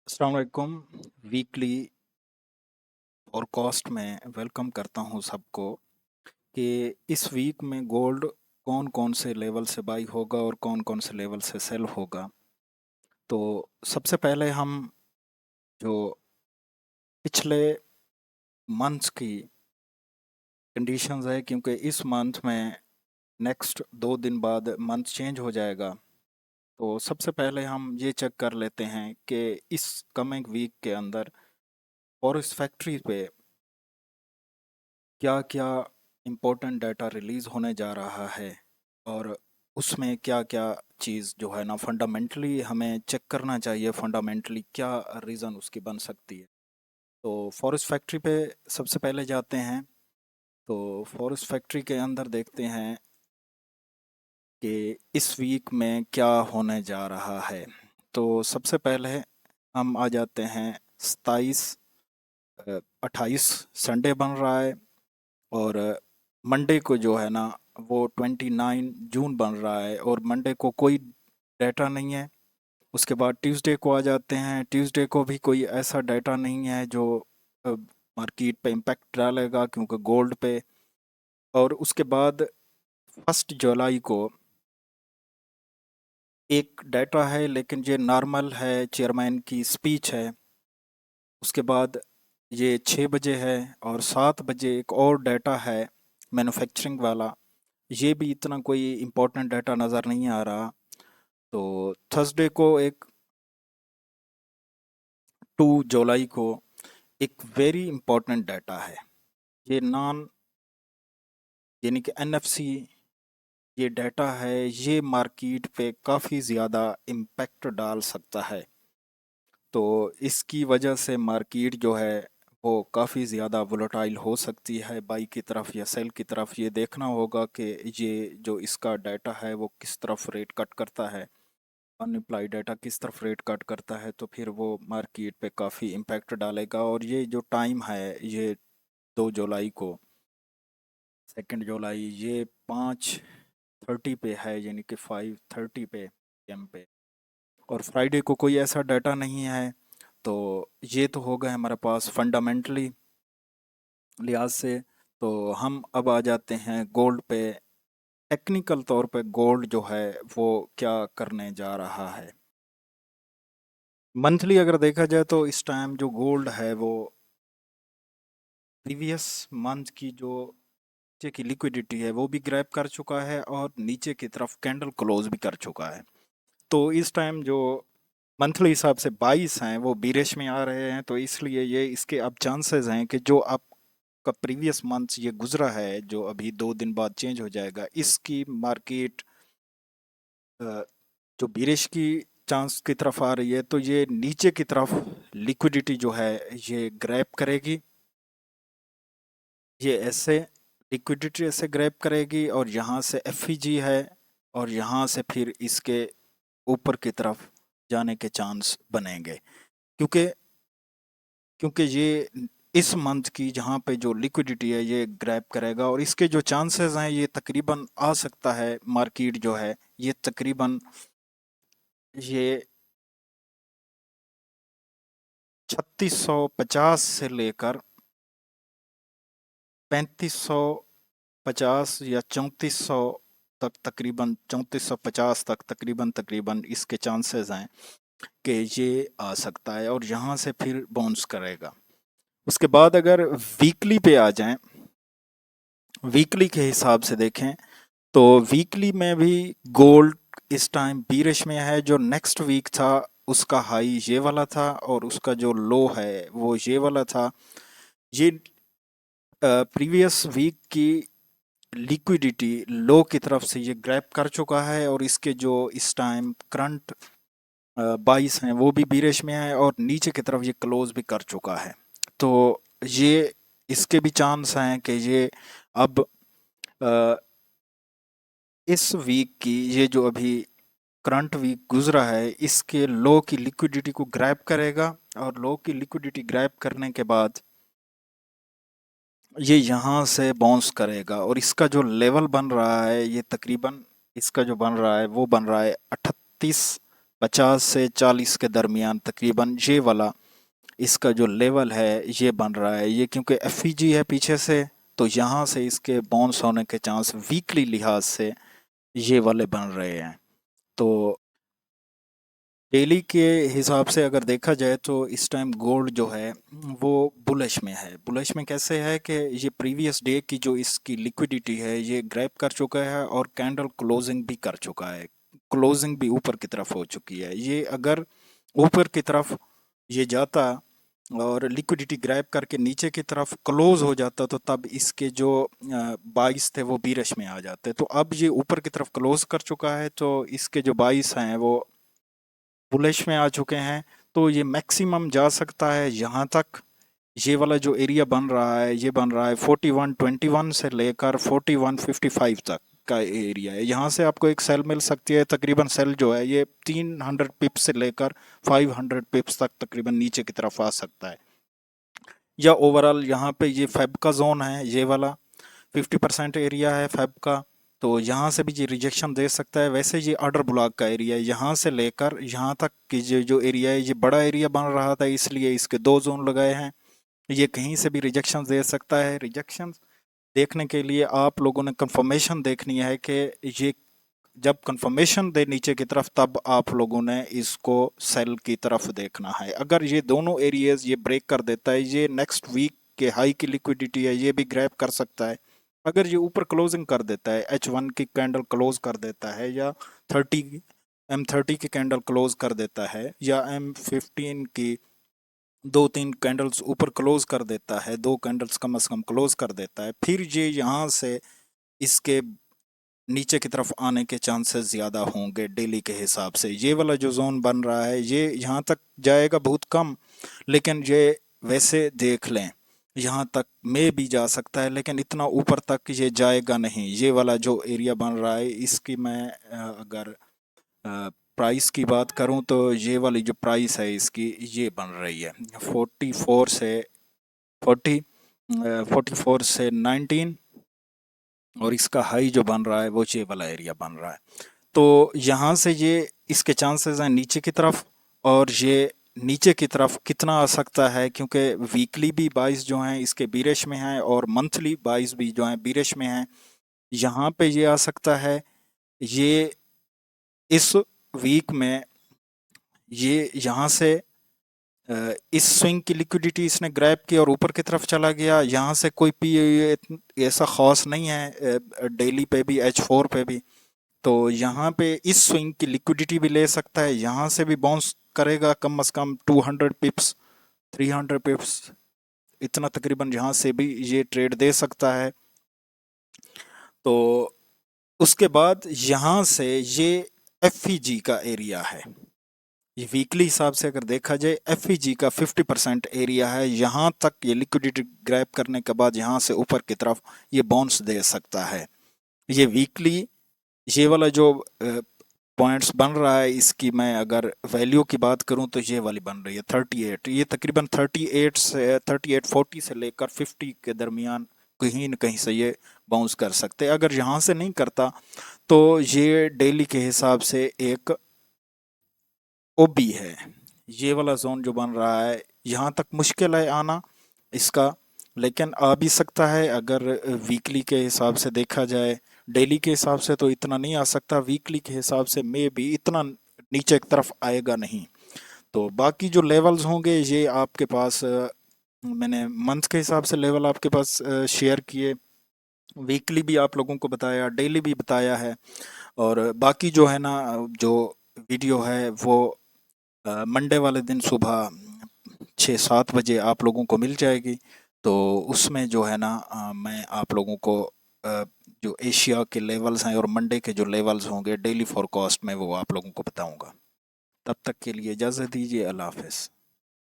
अस्सलाम वालेकुम। Weekly forecast में वेलकम करता हूं सबको कि इस वीक में गोल्ड कौन कौन से लेवल से बाई होगा और कौन कौन से लेवल से सेल होगा। तो सबसे पहले हम जो पिछले मंथ्स की कंडीशंस है, क्योंकि इस मंथ में नेक्स्ट 2 दिन बाद मंथ चेंज हो जाएगा। तो सबसे पहले हम ये चेक कर लेते हैं कि इस कमिंग वीक के अंदर फॉरेस्ट फैक्ट्री पे क्या क्या इम्पोर्टेंट डाटा रिलीज़ होने जा रहा है और उसमें क्या क्या चीज़ जो है ना फंडामेंटली हमें चेक करना चाहिए, फंडामेंटली क्या रीज़न उसकी बन सकती है। तो फॉरेस्ट फैक्ट्री पे सबसे पहले जाते हैं। तो फॉरेस्ट फैक्ट्री के अंदर देखते हैं कि इस वीक में क्या होने जा रहा है। तो सबसे पहले हम आ जाते हैं 28 संडे बन रहा है, और मंडे को जो है ना वो 29 जून बन रहा है, और मंडे को कोई डाटा नहीं है। उसके बाद ट्यूसडे को आ जाते हैं। ट्यूसडे को भी कोई ऐसा डाटा नहीं है जो मार्केट पे इम्पैक्ट डालेगा, क्योंकि गोल्ड पे। और उसके बाद 1 जुलाई को एक डाटा है, लेकिन ये नॉर्मल है, चेयरमैन की स्पीच है। उसके बाद ये 6 बजे है, और 7 बजे एक और डाटा है मैन्युफैक्चरिंग वाला। ये भी इतना कोई इम्पोर्टेंट डाटा नज़र नहीं आ रहा। तो थर्सडे को एक 2 जुलाई को एक वेरी इम्पोर्टेंट डाटा है। ये नॉन यानी कि एनएफसी ये डाटा है, ये मार्केट पे काफ़ी ज़्यादा इम्पैक्ट डाल सकता है। तो इसकी वजह से मार्केट जो है वो काफ़ी ज़्यादा वोलेटाइल हो सकती है, बाई की तरफ या सेल की तरफ। ये देखना होगा कि ये जो इसका डाटा है वो किस तरफ रेट कट करता है, अनअप्लाई डाटा किस तरफ रेट कट करता है, तो फिर वो मार्केट पे काफ़ी इम्पैक्ट डालेगा। और ये जो टाइम है ये 2 जुलाई को, 2 जुलाई, ये 5:30 पे है, यानी कि 5:30 पे एम पे। और फ्राइडे को कोई ऐसा डाटा नहीं है। तो ये तो हो गए हमारे पास फंडामेंटली लिहाज से। तो हम अब आ जाते हैं गोल्ड पे। टेक्निकल तौर पे गोल्ड जो है वो क्या करने जा रहा है। मंथली अगर देखा जाए तो इस टाइम जो गोल्ड है वो प्रीवियस मंथ की जो नीचे की लिक्विडिटी है वो भी ग्रैब कर चुका है, और नीचे की तरफ कैंडल क्लोज भी कर चुका है। तो इस टाइम जो मंथली हिसाब से 22 हैं वो बीरिश में आ रहे हैं। तो इसलिए ये इसके अब चांसेस हैं कि जो आपका प्रीवियस मंथ ये गुजरा है, जो अभी 2 दिन बाद चेंज हो जाएगा, इसकी मार्केट जो बीरिश की चांस की तरफ आ रही है, तो ये नीचे की तरफ लिक्विडिटी जो है ये ग्रैब करेगी। ये ऐसे लिक्विडिटी ऐसे ग्रैब करेगी, और यहाँ से एफईजी है, और यहाँ से फिर इसके ऊपर की तरफ जाने के चांस बनेंगे। क्योंकि क्योंकि ये इस मंथ की जहाँ पे जो लिक्विडिटी है ये ग्रैब करेगा, और इसके जो चांसेस हैं ये तकरीबन आ सकता है, मार्केट जो है ये तकरीबन ये 3650 से लेकर 3550 या 3400 तक, तकरीबन 3450 तक तकरीबन तकरीबन इसके चांसेस हैं कि ये आ सकता है, और यहाँ से फिर बाउंस करेगा। उसके बाद अगर वीकली पे आ जाएं, वीकली के हिसाब से देखें, तो वीकली में भी गोल्ड इस टाइम बीरिश में है। जो नेक्स्ट वीक था उसका हाई ये वाला था, और उसका जो लो है वो ये वाला था। ये प्रीवियस वीक की लिक्विडिटी लो की तरफ से ये ग्रैब कर चुका है, और इसके जो इस टाइम करंट 22 हैं वो भी बीरिश में है, और नीचे की तरफ ये क्लोज भी कर चुका है। तो ये इसके भी चांस हैं कि ये अब अ, इस वीक की ये जो अभी करंट वीक गुजरा है इसके लो की लिक्विडिटी को ग्रैब करेगा, और लो की लिक्विडिटी ग्रैब करने के बाद ये यहाँ से बाउंस करेगा, और इसका जो लेवल बन रहा है ये तकरीबन, इसका जो बन रहा है वो बन रहा है 50 से 40 के दरमियान तकरीबन ये वाला इसका जो लेवल है ये बन रहा है। ये क्योंकि एफईजी है पीछे से, तो यहाँ से इसके बाउंस होने के चांस वीकली लिहाज से ये वाले बन रहे हैं। तो डेली के हिसाब से अगर देखा जाए तो इस टाइम गोल्ड जो है वो बुलिश में है। बुलिश में कैसे है कि ये प्रीवियस डे की जो इसकी लिक्विडिटी है ये ग्रैब कर चुका है और कैंडल क्लोजिंग भी कर चुका है। क्लोजिंग भी ऊपर की तरफ हो चुकी है। ये अगर ऊपर की तरफ ये जाता और लिक्विडिटी ग्रैब करके नीचे की तरफ क्लोज हो जाता तो तब इसके जो बाइस थे वो बीरश में आ जाते। तो अब ये ऊपर की तरफ क्लोज कर चुका है तो इसके जो बाइस हैं वो बुलिश में आ चुके हैं। तो ये मैक्सिमम जा सकता है यहाँ तक। ये वाला जो एरिया बन रहा है ये बन रहा है 4121 से लेकर 4155 तक का एरिया है। यहाँ से आपको एक सेल मिल सकती है। तकरीबन सेल जो है ये 300 पिप्स से लेकर 500 पिप्स तक तकरीबन नीचे की तरफ आ सकता है। या ओवरऑल यहाँ पे ये फेब का जोन है, ये वाला 50% एरिया है फेब का। तो यहाँ से भी ये रिजेक्शन दे सकता है। वैसे ये ऑर्डर ब्लॉक का एरिया है, यहाँ से लेकर यहाँ तक की जो एरिया है ये बड़ा एरिया बन रहा था, इसलिए इसके 2 जोन लगाए हैं। ये कहीं से भी रिजेक्शन दे सकता है। रिजेक्शन देखने के लिए आप लोगों ने कंफर्मेशन देखनी है कि ये जब कंफर्मेशन दे नीचे की तरफ तब आप लोगों ने इसको सेल की तरफ देखना है। अगर ये दोनों एरियाज ये ब्रेक कर देता है, ये नेक्स्ट वीक के हाई की लिक्विडिटी है ये भी ग्रैब कर सकता है। अगर ये ऊपर क्लोजिंग कर देता है, H1 की कैंडल क्लोज कर देता है, या 30 M30 की कैंडल क्लोज कर देता है, या M15 की 2-3 कैंडल्स ऊपर क्लोज कर देता है, 2 कैंडल्स कम से कम क्लोज कर देता है, फिर ये यहाँ से इसके नीचे की तरफ आने के चांसेस ज़्यादा होंगे डेली के हिसाब से। ये वाला जो जोन बन रहा है ये यहाँ तक जाएगा बहुत कम, लेकिन ये वैसे देख लें यहाँ तक में भी जा सकता है, लेकिन इतना ऊपर तक ये जाएगा नहीं। ये वाला जो एरिया बन रहा है इसकी मैं अगर प्राइस की बात करूं तो ये वाली जो प्राइस है इसकी ये बन रही है 44 से 40 44 से 19, और इसका हाई जो बन रहा है वो ये वाला एरिया बन रहा है। तो यहाँ से ये इसके चांसेस हैं नीचे की तरफ, और ये नीचे की तरफ कितना आ सकता है क्योंकि वीकली भी बाइस जो हैं इसके बीरिश में हैं और मंथली बाइस भी जो हैं बीरिश में हैं। यहाँ पे ये आ सकता है, ये इस वीक में ये यहाँ से इस स्विंग की लिक्विडिटी इसने ग्रैब की और ऊपर की तरफ चला गया। यहाँ से कोई पी ऐसा ख़ास नहीं है डेली पे भी H4 पे भी। तो यहाँ पे इस स्विंग की लिक्विडिटी भी ले सकता है, यहाँ से भी बाउंस करेगा कम से कम 200 पिप्स 300 पिप्स इतना तकरीबन यहाँ से भी ये ट्रेड दे सकता है। तो उसके बाद यहाँ से ये एफ का एरिया है। ये वीकली हिसाब से अगर देखा जाए एफ का 50% एरिया है। यहाँ तक ये लिक्विडिटी ग्रैब करने के बाद यहाँ से ऊपर की तरफ ये बाउंस दे सकता है। ये वीकली ये वाला जो पॉइंट्स बन रहा है इसकी मैं अगर वैल्यू की बात करूं तो ये वाली बन रही है 38। ये तकरीबन 38 से 3840 से लेकर 50 के दरमियान कहीं न कहीं से ये बाउंस कर सकते हैं। अगर यहाँ से नहीं करता तो ये डेली के हिसाब से एक ओबी है। ये वाला जोन जो बन रहा है यहाँ तक मुश्किल है आना इसका, लेकिन आ भी सकता है अगर वीकली के हिसाब से देखा जाए। डेली के हिसाब से तो इतना नहीं आ सकता, वीकली के हिसाब से मे भी इतना नीचे की तरफ आएगा नहीं। तो बाकी जो लेवल्स होंगे ये आपके पास मैंने मंथ के हिसाब से लेवल आपके पास शेयर किए, वीकली भी आप लोगों को बताया, डेली भी बताया है। और बाकी जो है ना जो वीडियो है वो मंडे वाले दिन सुबह 6-7 बजे आप लोगों को मिल जाएगी। तो उसमें जो है ना मैं आप लोगों को जो एशिया के लेवल्स हैं और मंडे के जो लेवल्स होंगे डेली फॉरकास्ट में वो आप लोगों को बताऊंगा। तब तक के लिए इजाज़त दीजिए। अल्लाह हाफ़िज़।